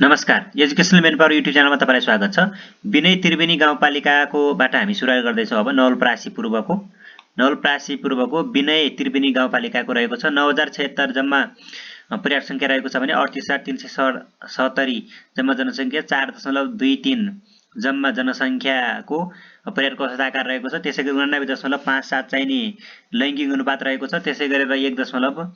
नमस्कार, educational manpower YouTube च्यानलमा तपाईलाई स्वागत छ। विनय त्रिवेणी गाउँपालिकाकोबाट हामी सुरुवात गर्दैछौँ। अब नवलपरासी पूर्वको विनय त्रिवेणी गाउँपालिकाको रहेको छ। 9076 जम्मा पर्याप्त संख्या रहेको छ भने 38,370 जम्मा जनसंख्या 4.23 जम्मा जनसंख्याको पर्याप्त औसत आकार रहेको छ। त्यसैगरी 89.57 चाहिँ नि लैङ्गिक अनुपात रहेको छ। त्यसै गरेर 1.46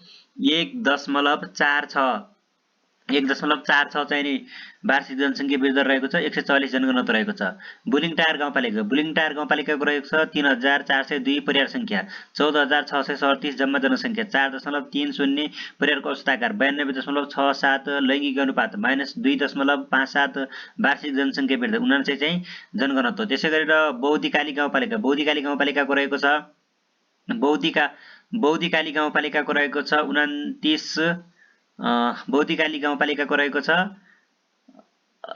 चाहिँ नि वार्षिक जनसंख्या वृद्धि दर रहेको छ। 144 जनघनत्व रहेको छ। बुलिङटार गाउँपालिकाको रहेको छ 3402 पर्याप्त संख्या, 14637 जम्मा जनसंख्या, 4.30 पर्याप्त औसत आकार, 92.67 लैङ्गिक अनुपात, -2.57 वार्षिक जनसंख्या वृद्धि, 79 चाहिँ जनघनत्व। त्यसै गरेर बौद्धिकाली गाउँपालिकाको रहेको छ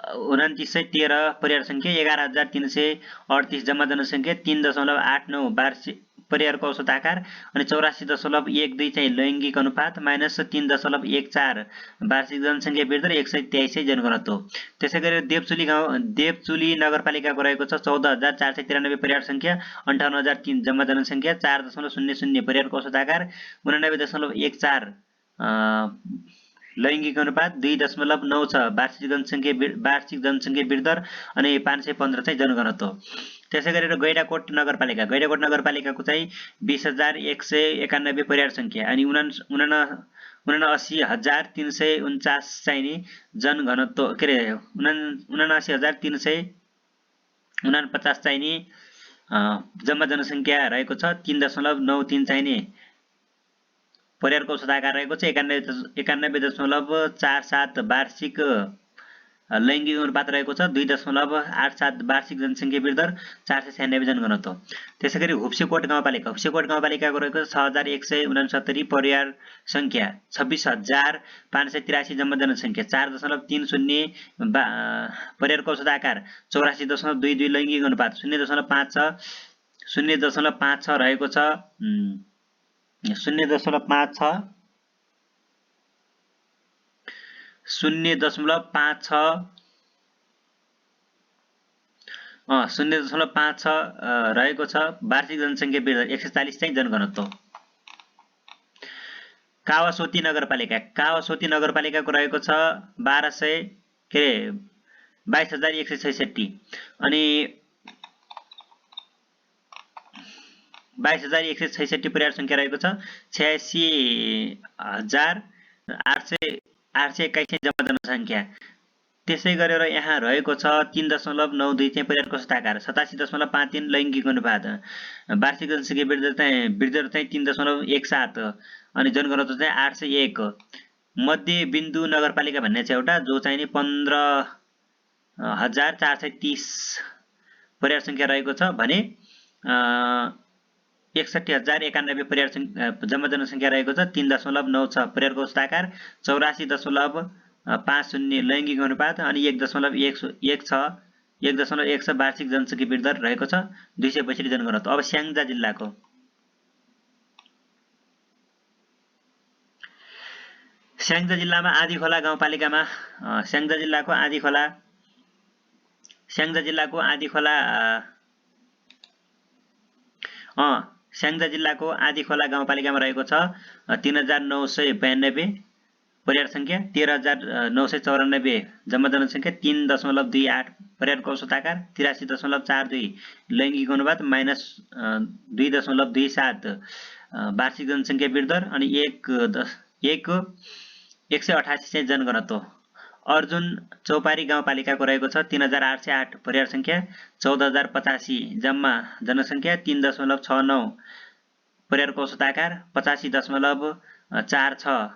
2913 पर्याप्त संख्या, 11338 जम्मा जनसंख्या, 3.89 वार्षिक पर्याप्त औसत आकार अनि 84.12 चाहिँ लैङ्गिक अनुपात, -3.14 वार्षिक जनसंख्या वृद्धि र 123 जनघनत्व। त्यसै गरेर देवचुली नगरपालिकाको रहेको छ 14493 पर्याप्त संख्या, 58003 जम्मा जनसंख्या, 4.00 पर्याप्त औसत आकार, 89.14 लैङ्गिक अनुपात, 2.96 वार्षिक जनसंख्या वृद्धि दर अनि 515 चाहिँ जनघनत्व। त्यसै गरेर गैंडाकोट नगरपालिकाको चाहिँ 20191 पर्याप्त संख्या अनि 79349 चाहिँ नि जनघनत्व, के रे 79349 चाहिँ नि जम्मा जनसंख्या रहेको छ। 3.93 चाहिँ नि पर्याप्त औसत आकार रहेको छ। 91.47 वार्षिक लैङ्गिक अनुपात रहेको छ। 2.87 वार्षिक जनसंख्या वृद्धि दर, 496 जनघनत्व। त्यसैगरी हुप्सेकोट गाउँपालिकाको रहेको छ 6169 पर्याप्त संख्या, 26583 जम्मा जनसंख्या, 4.30 पर्याप्त औसत आकार, 84.22 लैङ्गिक अनुपात, 0.56 रहेको छ। 0.56 रहेको छ। वार्षिक जनसंख्या वृद्धि 140 चाहिँ जनघनत्व। कावासोती नगरपालिकाको रहेको छ 22,166 अनि 22,166 पर्याप्त संख्या रहेको छ। 86,821 जम्मा जनसंख्या। त्यसै गरेर यहाँ रहेको छ 3.92 चाहिँ पर्याप्त औसत आकार, 87.53 लैङ्गिक अनुपात, वार्षिक जनसंख्या वृद्धि दर चाहिँ 3.17 अनि जनघनत्व चाहिँ 801। मध्य बिन्दु नगरपालिका भन्ने छ एउटा, जो चाहिँ नि 15,430 पर्याप्त संख्या रहेको छ भने 61,091 पर्याप्त जम्मा जनसंख्या रहेको छ। 3.96 पर्याप्त औसत आकार, 84.50 लैङ्गिक अनुपात अनि 1.16 वार्षिक जनसंख्या वृद्धि दर रहेको छ। 262 जनघनत्व। अब स्याङ्जा जिल्लाको जिल्लामा आँधीखोला गाउँपालिकामा स्याङ्जा जिल्लाको आँधीखोला गाउँपालिकामा रहेको छ 3992 पर्याप्त संख्या, 13,994 जम्मा जनसंख्या, 3.28 पर्याप्त औसत आकार, 83.42 लैङ्गिक अनुपात, -2.27 वार्षिक जनसंख्या वृद्धि दर अनि 188 चाहिँ जनघनत्व। अर्जुन चौपारी गाउँपालिकाको रहेको छ 3808 पर्याप्त संख्या, 14085 जम्मा जनसंख्या, 3.69 पर्याप्त औसत आकार, 85.46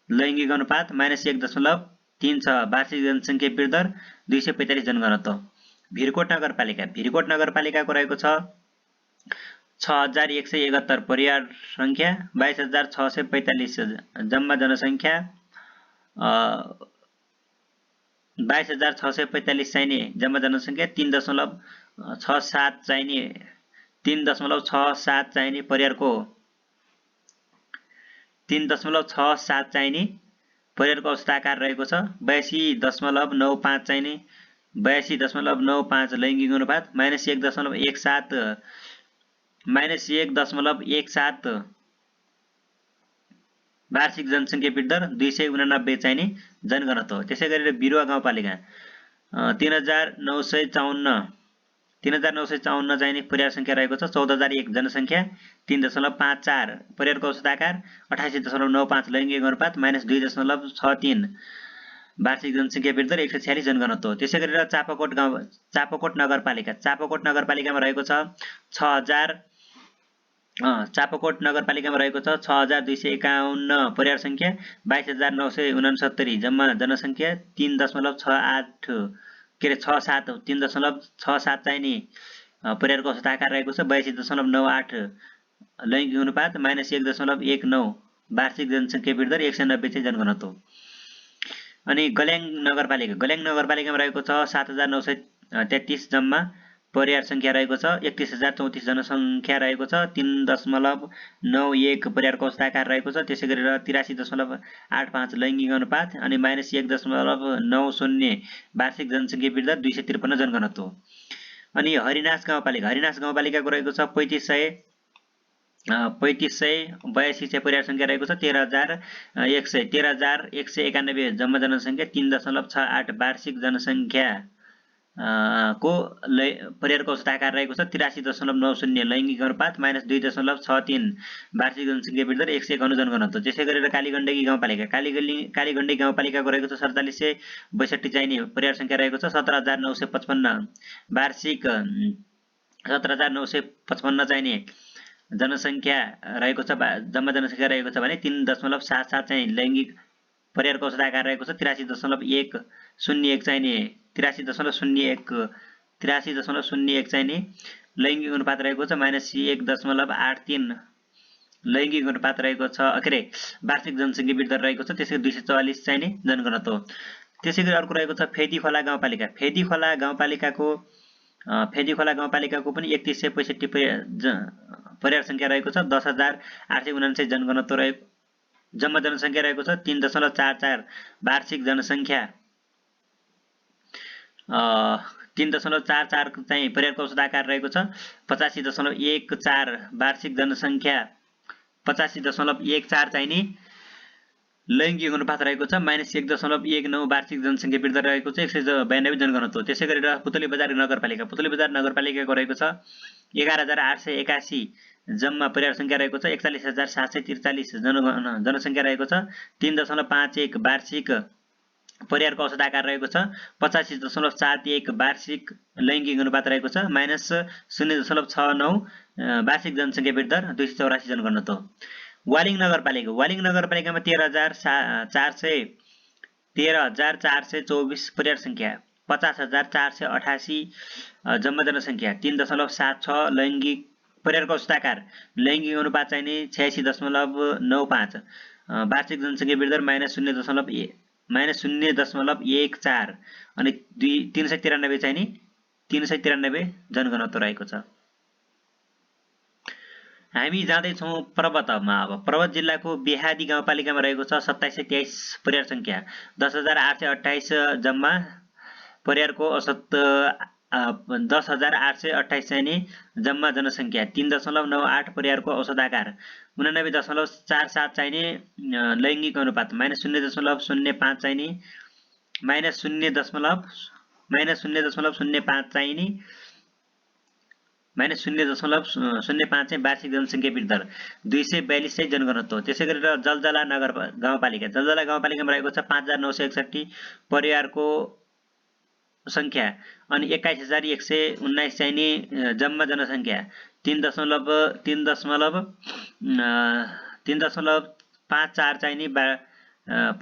लैङ्गिक अनुपात, -1.36 वार्षिक जनसंख्या वृद्धि दर, 245 जनघनत्व। भिरकोट नगरपालिकाको रहेको छ 6171 पर्याप्त संख्या, 22,645 जम्मा जनसंख्या, 22,645 चाहिँ नि जम्मा जनसंख्या, 3.67 चाहिँ नि पर्याप्तको 3.67 चाहिँ नि परिवारको औसत आकार रहेको छ 82.95 चाहिने 82.95 लैङ्गिक अनुपात -1.17 वार्षिक जनसङ्ख्या वृद्धि दर 289 चाहिने जनघनत्व हो। त्यसै गरेर बिरुवा गाउँपालिका 3954 चाहिने परिवार संख्या रहेको छ 14001 जनसङ्ख्या 3.54 परिवारको औसत आकार 88.95 लैङ्गिक अनुपात -2.63 वार्षिक जनसङ्ख्या वृद्धि दर 146 जनघनत्व हो। त्यसै गरेर चापाकोट नगरपालिकामा रहेको छ 6251 परिवार संख्या 22969 जम्मा जनसङ्ख्या 3.67 चाहिने परिवारको औसत आकार रहेको छ 82.98 लैङ्गिक अनुपात -1.19 वार्षिक जनसङ्ख्या वृद्धि दर 190 चाहिँ जनघनत्व हो। अनि गल्याङ नगरपालिकामा रहेको छ 7933 जम्मा परिवार संख्या रहेको छ 31034 जनसङ्ख्या रहेको छ 3.91 परिवारको औसत आकार रहेको छ। त्यसै गरेर 83.85 लैङ्गिक अनुपात अनि -1.90 वार्षिक जनसङ्ख्या वृद्धि दर 253 जनघनत्व हो। अनि हरिनास गाउँपालिकाको रहेको छ 3582 परिवार संख्या रहेको छ 13191 जम्मा जनसङ्ख्या 3.68 वार्षिक जनसङ्ख्या को परिवारको औसत आकार रहेको छ 83.90 लैङ्गिक अनुपात -2.63 वार्षिक जनसङ्ख्या वृद्धि दर 151 जनघनत्व। त्यसै गरेर कालीगण्डकी गाउँपालिकाको रहेको छ 4762 चाहिने परिवार संख्या रहेको छ 17955 वार्षिक 17955 चाहिने जनसङ्ख्या रहेको छ जम्मा जनसङ्ख्या रहेको छ भने 3.77 चाहिँ लैङ्गिक परिवारको औसत आकार रहेको छ 83.101 चाहिने 83.01 चाहिने लैङ्गिक अनुपात रहेको छ -1.83 लैङ्गिक अनुपात रहेको छ वार्षिक जनसङ्ख्या वृद्धि दर रहेको छ। त्यसै 244 चाहिने जनघनत्व हो। त्यसै गरी अर्को रहेको छ फेदीखोला गाउँपालिकाको पनि 3165 परिवार संख्या रहेको छ 10849 जनघनत्व रहेको जम्मा जनसङ्ख्या रहेको छ 3.44 वार्षिक जनसङ्ख्या 3.44 चाहिँ परिवारको औसत आकार रहेको छ 85.14 वार्षिक जनसङ्ख्या 85.14 चाहिने लैङ्गिक अनुपात रहेको छ -1.19 वार्षिक जनसङ्ख्या वृद्धि रहेको छ 192 जनघनत्व हो। त्यसै गरेर पुतली बजार नगरपालिकाको रहेको छ 11881 जम्मा परिवार संख्या रहेको छ 41743 जनसङ्ख्या रहेको छ 3.51 वार्षिक परिवारको औसत आकार रहेको छ 85.71 वार्षिक लैङ्गिक अनुपात रहेको छ -0.69 वार्षिक जनसङ्ख्या वृद्धि दर 284 जनघनत्व हो। वालिङ नगरपालिकामा 13424 परिवार संख्या 50488 जम्मा जनसङ्ख्या 3.76 लैङ्गिक परिवारको औसत आकार लैङ्गिक अनुपात चाहिने 86.95 वार्षिक जनसङ्ख्या वृद्धि दर -0.14 अनि 393 चाहिने 393 जनघनत्व रहेको छ। हामी जाँदैछौँ पर्वतमा। अब पर्वत जिल्लाको बेहादी गाउँपालिकामा रहेको छ 2723 परिवार संख्या 10828 जम्मा परिवारको औसत 10828 चाहिने जम्मा जनसङ्ख्या 3.98 परिवारको औसत आकार 89.47 चाहिने लैङ्गिक अनुपात -0.05 चाहिने -0.05 चाहिने -0.05 चाहिँ वार्षिक जनसङ्ख्या वृद्धि दर 242 चाहिँ जनघनत्व हो। त्यसै गरेर जलजला गाउँपालिकामा रहेको छ 5961 परिवारको संख्या अनि 21119 चाहिने जम्मा जनसङ्ख्या 3.54 चाहिने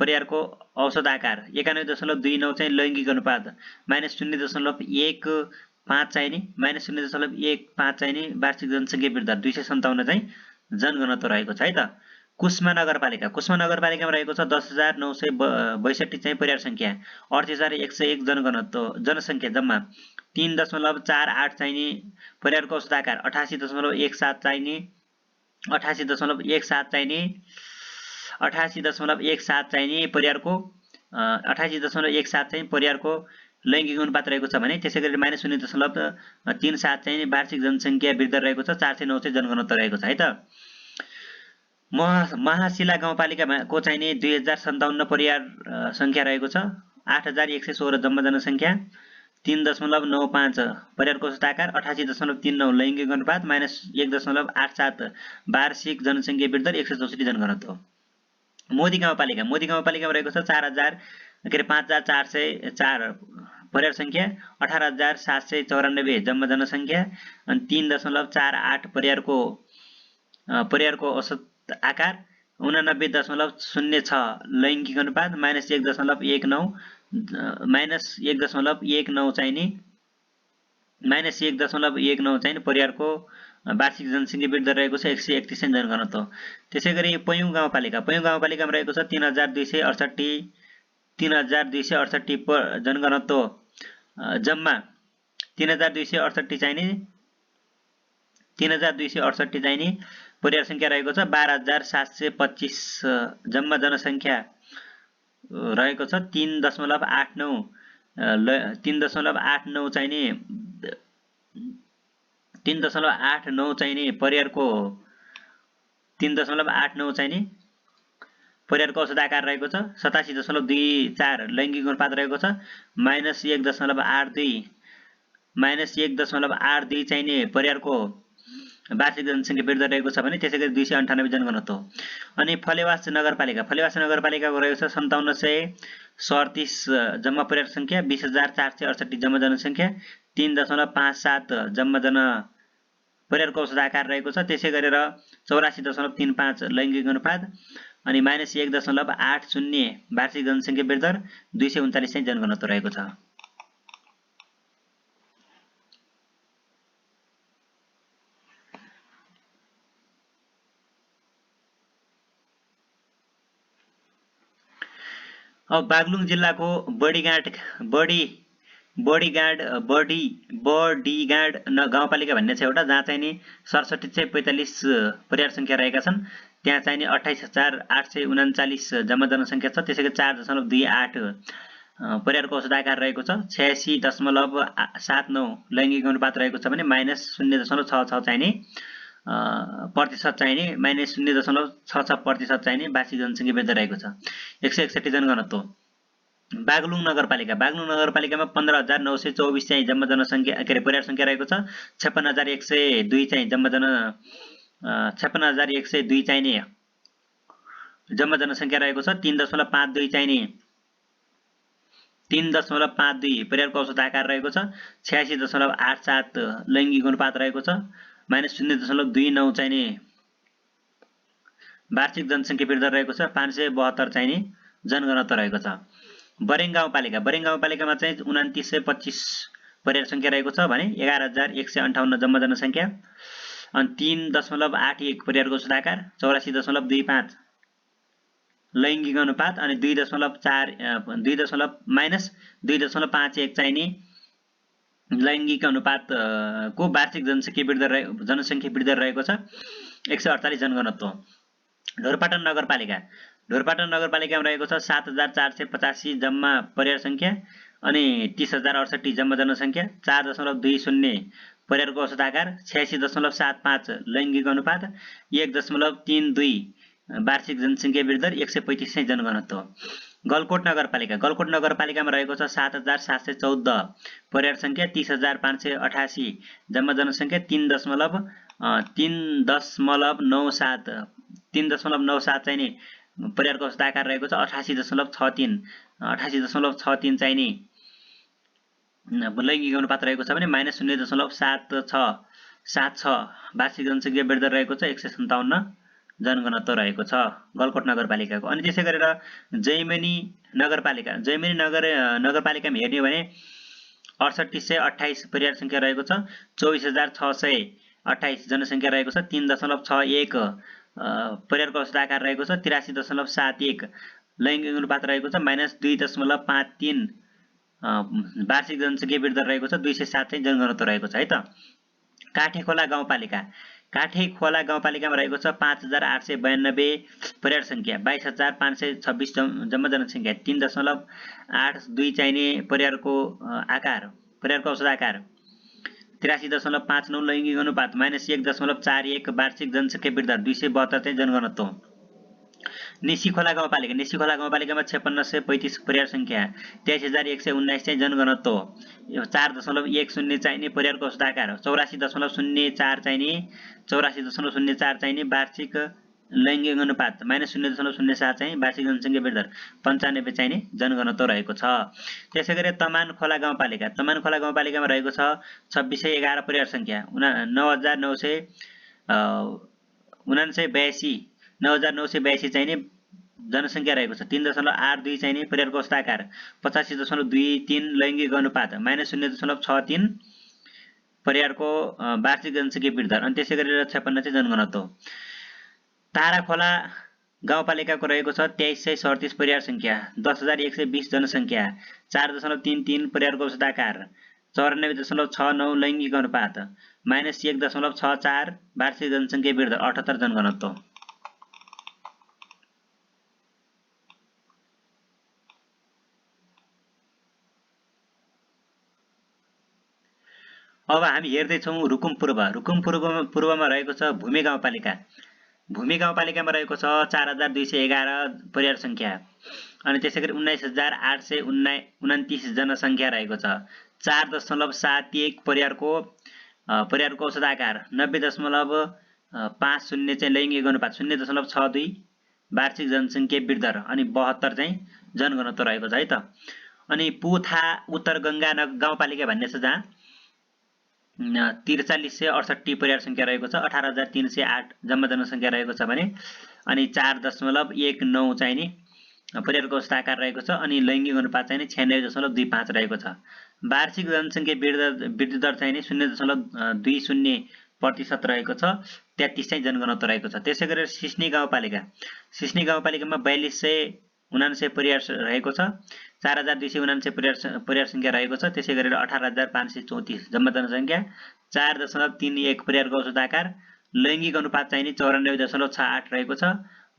परिवारको औसत आकार 91.29 चाहिँ लैङ्गिक अनुपात -0.15 चाहिने -0.15 चाहिने वार्षिक जनसङ्ख्या वृद्धि दर 257 चाहिँ जनघनत्व रहेको छ है त। कुस्मा नगरपालिकामा रहेको छ 10962 चाहिँ परिवार संख्या 38101 जनसङ्ख्या जम्मा 3.48 चाहिने परिवारको औसत आकार 88.17 चाहिने 88.17 चाहिँ नि परिवारको 88.17 चाहिँ परिवारको लैङ्गिक अनुपात रहेको छ भने त्यसैगरी -0.37 चाहिँ वार्षिक जनसङ्ख्या वृद्धि रहेको छ 409 चाहिँ जनघनत्व रहेको छ है त। महाशिला गाउँपालिकाको चाहिँ नि 2057 परिवार संख्या रहेको छ 8116 जम्मा जनसङ्ख्या 3.95 परिवारको औसत आकार 88.39 लैङ्गिक अनुपात -1.87 वार्षिक जनसङ्ख्या वृद्धि 164 जनघनत्व। मोदी गाउँपालिकामा रहेको छ 5404 परिवार संख्या 18794 जम्मा जनसङ्ख्या अनि 3.48 परिवारको औसत आकार 89.06 लैङ्गिक अनुपात -1.19 चाहिँ नि -1.19 चाहिँ परिवारको वार्षिक जनसङ्ख्या वृद्धि रहेको छ 131 जनघनत्व। त्यसैगरी पयुँ गाउँपालिकामा रहेको छ 3268 जनघनत्व जम्मा 3268 चाहिँ नि परिवार संख्या रहेको छ 12725 जम्मा जनसङ्ख्या रहेको छ 3.89 चाहिँ नि 3.89 चाहिँ नि परिवारको 3.89 चाहिँ नि परिवारको औसत आकार रहेको छ 87.24 लैङ्गिक अनुपात रहेको छ -1.82 चाहिँ नि परिवारको वार्षिक जनसङ्ख्या वृद्धि रहेको छ भने त्यसैगरी 298 जनघनत्व। अनि फलेवास नगरपालिकाको रहेको छ 5737 जम्मा परिवार संख्या 20468 जम्मा जनसङ्ख्या 3.57 जम्मा परिवारको औसत आकार रहेको छ त्यसै गरेर 84.35 लैङ्गिक अनुपात अनि -1.80 वार्षिक जनसङ्ख्या वृद्धि 239 चाहिँ जनघनत्व रहेको छ। अब बागलुङ जिल्लाको बडीगाड गाउँपालिका भन्ने छ एउटा जहाँ चाहिँ नि 6745 परिवार संख्या रहेका छन्। त्यहाँ चाहिँ नि 28839 जम्मा जनसङ्ख्या छ। त्यसैगरी 4.28 परिवारको औसत आकार रहेको छ 86.79 लैङ्गिक अनुपात रहेको छ भने -0.66 चाहिँ नि प्रतिशत चाहिँ नि -0.66% चाहिँ नि वार्षिक जनसङ्ख्या वृद्धि रहेको छ 161 जनघनत्व। बागलुङ नगरपालिकामा 15924 चाहिँ जम्मा जनसङ्ख्या परिवार संख्या रहेको छ 56102 चाहिँ 56102 चाहिँ नि जम्मा जनसङ्ख्या रहेको छ 3.52 चाहिँ नि 3.52 परिवारको औसत आकार रहेको छ 86.87 लैङ्गिक अनुपात रहेको छ -0.29 चाहिँ नि वार्षिक जनसङ्ख्या वृद्धि रहेको छ 572 चाहिँ नि जनघनत्व रहेको छ। बरेङ गाउँपालिकामा चाहिँ 2925 परिवार संख्या रहेको छ भने 11158 जम्मा जनसङ्ख्या अनि 3.81 परिवारको औसत आकार 84.25 लैङ्गिक अनुपात अनि 2.51 चाहिँ नि लैङ्गिक अनुपात को वार्षिक जनसङ्ख्या वृद्धि रहेको छ 148 जनघनत्व। ढोरपाटन नगरपालिकामा रहेको छ 7485 जम्मा परिवार संख्या अनि 30068 जम्मा जनसङ्ख्या 4.20 परिवारको औसत आकार 86.75 लैङ्गिक अनुपात 1.32 वार्षिक जनसङ्ख्या वृद्धि 135 चाहिँ जनघनत्व। गलकोट नगरपालिकामा रहेको छ 7714 परिवार संख्या 30588 जम्मा जनसङ्ख्या 3.97 चाहिँ नि परिवारको औसत आकार रहेको छ 88.63 चाहिँ नि लैङ्गिक अनुपात रहेको छ भने -0.76 वार्षिक जनसङ्ख्या वृद्धि रहेको छ 157 जनघनत्व रहेको छ गलकोट नगरपालिकाको। अनि त्यसै गरेर जैमिनी नगरपालिकामा हेर्ने हो भने 6828 परिवार संख्या रहेको छ 24628 जनसङ्ख्या रहेको छ 3.61 परिवारको औसत आकार रहेको छ 83.71 लैङ्गिक अनुपात रहेको छ -2.53 वार्षिक जनसङ्ख्या वृद्धि रहेको छ 207 चाहिँ जनघनत्व रहेको छ है त। काठेखोला काठे खोला गाउँपालिकामा रहेको छ 5892 परिवार संख्या, 22526 जम्मा जनसंख्या, 3.82 चाहिने परिवारको औसत आकार, 83.59 लैङ्गिक अनुपात, -1.41 वार्षिक जनसंख्या वृद्धि दर, 272 चाहिँ जनघनत्व। निसी खोला गाउँपालिकामा 5635 परिवार संख्या, 23119 चाहिँ जनघनत्व, 4.10 चाहिने परिवारको औसत आकार, 84.04 चाहिने वार्षिक लैङ्गिक अनुपात, -0.07 चाहिँ वार्षिक जनसंख्या वृद्धि दर, 95 चाहिने जनघनत्व रहेको छ। त्यसैगरी तमान खोला गाउँपालिकामा रहेको छ 2611 परिवार संख्या, 9982 चाहिने जनसंख्या रहेको छ, 3.82 चाहिने परिवारको औसत आकार, 85.23 लैङ्गिक अनुपात, -0.63 परिवारको वार्षिक जनसंख्या वृद्धि दर, अनि त्यसै गरेर 56 चाहिँ जनघनत्व। तारा खोला गाउँपालिकाको रहेको छ 2337 परिवार संख्या, 10120 जनसंख्या, 4.33 परिवारको औसत आकार, 94.69 लैङ्गिक अनुपात, -1.64 वार्षिक जनसंख्या वृद्धि दर, 78 जनघनत्व। अब हामी हेर्दैछौँ रुकुम पूर्वमा रहेको छ भूमि गाउँपालिकामा रहेको छ 4211 परिवार संख्या, अनि त्यसैगरी 19829 जनसंख्या रहेको छ, 4.71 परिवारको औसत आकार, 90.50 चाहिँ लैङ्गिक अनुपात, 0.62 वार्षिक जनसंख्या वृद्धि दर, अनि 72 चाहिँ जनघनत्व रहेको छ है त। अनि पुथा उत्तर गंगा गाउँपालिका भन्ने छ जहाँ 4368 परिवार संख्या रहेको छ, 18308 जम्मा जनसंख्या रहेको छ भने, अनि 4.19 चाहिने परिवारको औसत आकार रहेको छ, अनि लैङ्गिक अनुपात चाहिँ 96.25 रहेको छ। वार्षिक जनसंख्या वृद्धि दर चाहिँ 0.20% रहेको छ, 33 चाहिँ जनघनत्व रहेको छ। त्यसै गरेर सिस्नी गाउँपालिकामा 4279 परिवार रहेको छ, 4279 परिवार संख्या रहेको छ, त्यसै गरेर 18534 जम्मा जनसंख्या, 4.31 परिवारको औसत आकार, लैङ्गिक अनुपात चाहिँ 94.68 रहेको छ,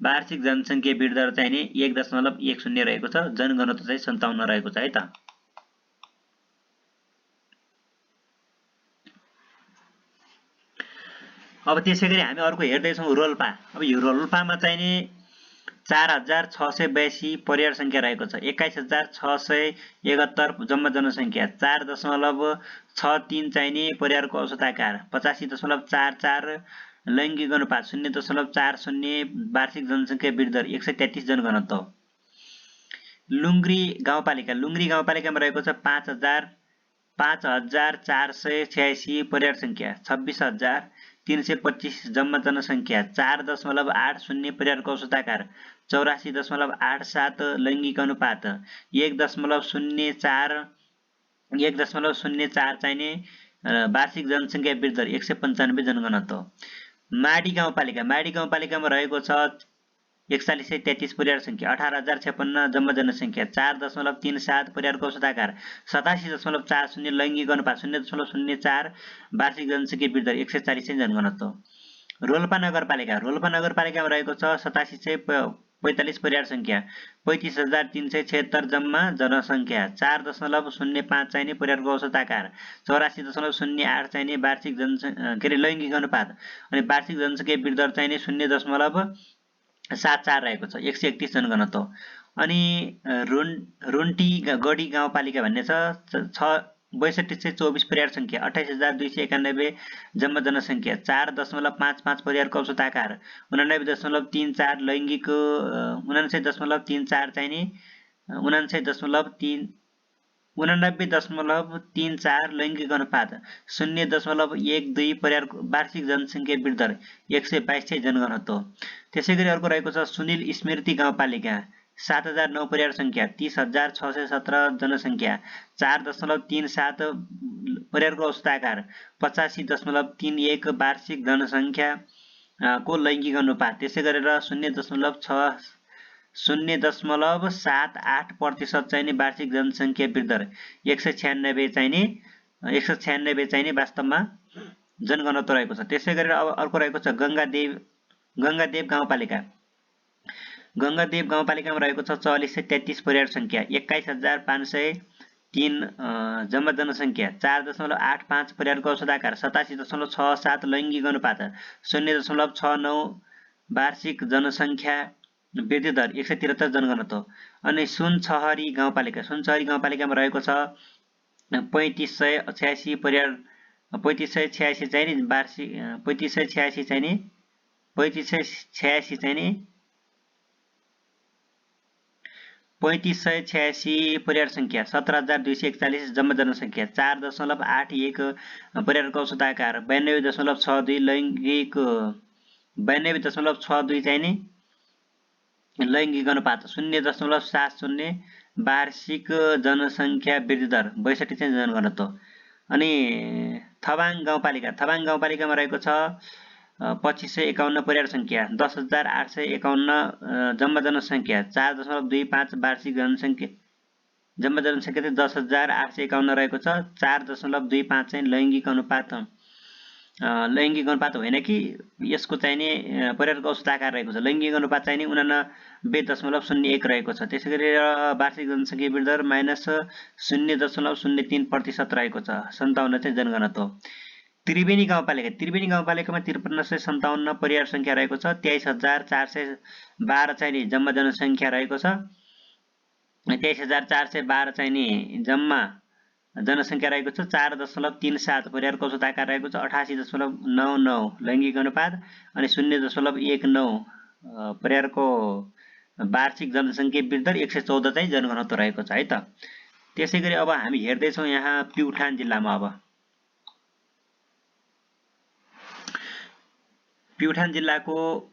वार्षिक जनसंख्या वृद्धि दर चाहिँ 1.10 रहेको छ, जनघनत्व चाहिँ 57 रहेको छ है त। अब त्यसैगरी हामी अर्को हेर्दैछौँ रोल्पा। अब यो रोल्पामा चाहिँ 4682 परिवार संख्या रहेको छ, 21671 जम्मा जनसंख्या, 4.63 चाहिने परिवारको औसत आकार, 85.44 लैङ्गिक अनुपात, 0.40 वार्षिक जनसंख्या वृद्धि दर, 133 जनघनत्व। लुङ्ग्री गाउँपालिकामा रहेको छ 5486 परिवार संख्या, 26325 जम्मा जनसंख्या, 4.80 परिवारको औसत आकार, 84.87 लैङ्गिक अनुपात, 1.04 चाहिने वार्षिक जनसंख्या वृद्धि दर, 195 जनघनत्व। माडी गाउँपालिकामा रहेको छ 4133 परिवार संख्या, 18056 जम्मा जनसंख्या, 4.37 परिवारको औसत आकार, 87.40 लैङ्गिक अनुपात, 0.04 वार्षिक जनसंख्या वृद्धि दर, 140 जनघनत्व। रोल्पा नगरपालिकामा रहेको छ 8745 परिवार संख्या, 35376 जम्मा जनसंख्या, 4.05 चाहिने परिवारको औसत आकार, 84.08 चाहिने वार्षिक लैङ्गिक अनुपात, अनि वार्षिक जनसंख्या वृद्धि दर चाहिँ 0.74 रहेको छ, 131 जनघनत्व। अनि रुन्टी गढी गाउँपालिका भन्ने छ 6224 परिवार संख्या, 28291 जम्मा जनसंख्या, 4.55 परिवारको औसत आकार, 99.34 लैङ्गिक 99.34 चाहिने 99.34 लैङ्गिक अनुपात, 0.12 परिवारको वार्षिक जनसंख्या वृद्धि दर, 122 चाहिँ जनघनत्व। त्यसैगरी अर्को रहेको छ सुनिल स्मृति गाउँपालिका, 7009 परिवार संख्या, 30617 जनसंख्या, 4.37 परिवारको औसत आकार, 85.31 वार्षिक जनसंख्या को लैङ्गिक अनुपात, त्यसै गरेर 0.78% चाहिने वार्षिक जनसंख्या वृद्धि दर, 196 चाहिने वास्तवमा जनघनत्व रहेको छ। त्यसै गरेर अब अर्को रहेको छ गंगादेव गाउँपालिका। गंगादेव गाउँपालिकामा रहेको छ 4433 परिवार संख्या, 21503 जम्मा जनसंख्या, 4.85 परिवारको औसत आकार, 87.67 लैंगिक अनुपात, 0.69 वार्षिक जनसंख्या वृद्धि दर, 173 जनघनत्व। अनि सुनचहरी गाउँपालिकामा रहेको छ 3586 परिवार 3586 चाहिँ नि वार्षिक 3586 चाहिँ नि 3586 परिवार संख्या, 17241 जम्मा जनसंख्या, 4.81 परिवारको औसत आकार, 92.62 लैंगिक 92.62 चाहिँ नि लैंगिक अनुपात, 0.70 वार्षिक जनसंख्या वृद्धि दर, 62 चाहिँ जनघनत्व। अनि थबाङ गाउँपालिकामा रहेको छ 2551 परिवार संख्या, 10,851 जम्मा जनसंख्या, 4.25 वार्षिक जनसंख्या जम्मा जनसंख्या चाहिँ 10,851 रहेको छ, 4.25 चाहिँ लैंगिक अनुपात होइन कि यसको चाहिँ नि परिवारको औसत आकार रहेको छ। लैंगिक अनुपात चाहिँ नि 89.01 रहेको छ। त्यसै गरेर वार्षिक जनसंख्या वृद्धि दर -0.03% रहेको छ। 57 चाहिँ जनघनत्व। त्रिवेणी गाउँपालिकामा 5357 परिवार संख्या रहेको छ, 23412 चाहिँ नि जम्मा जनसंख्या रहेको छ, 23412 चाहिँ नि जम्मा जनसंख्या रहेको छ, 4.37 परिवारको औसत आकार रहेको छ, 88.99 लैंगिक अनुपात अनि 0.19 परिवारको वार्षिक जनसंख्या वृद्धि दर, 114 चाहिँ जनघनत्व रहेको छ है त। त्यसै गरी अब हामी हेर्दै छौं यहाँ प्युठान जिल्लामा। अब प्युठान जिल्लाको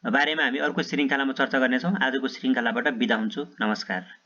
बारेमा हामी अर्को श्रृंखलामा चर्चा गर्नेछौं। आजको श्रृंखलाबाट बिदा हुन्छु। नमस्कार।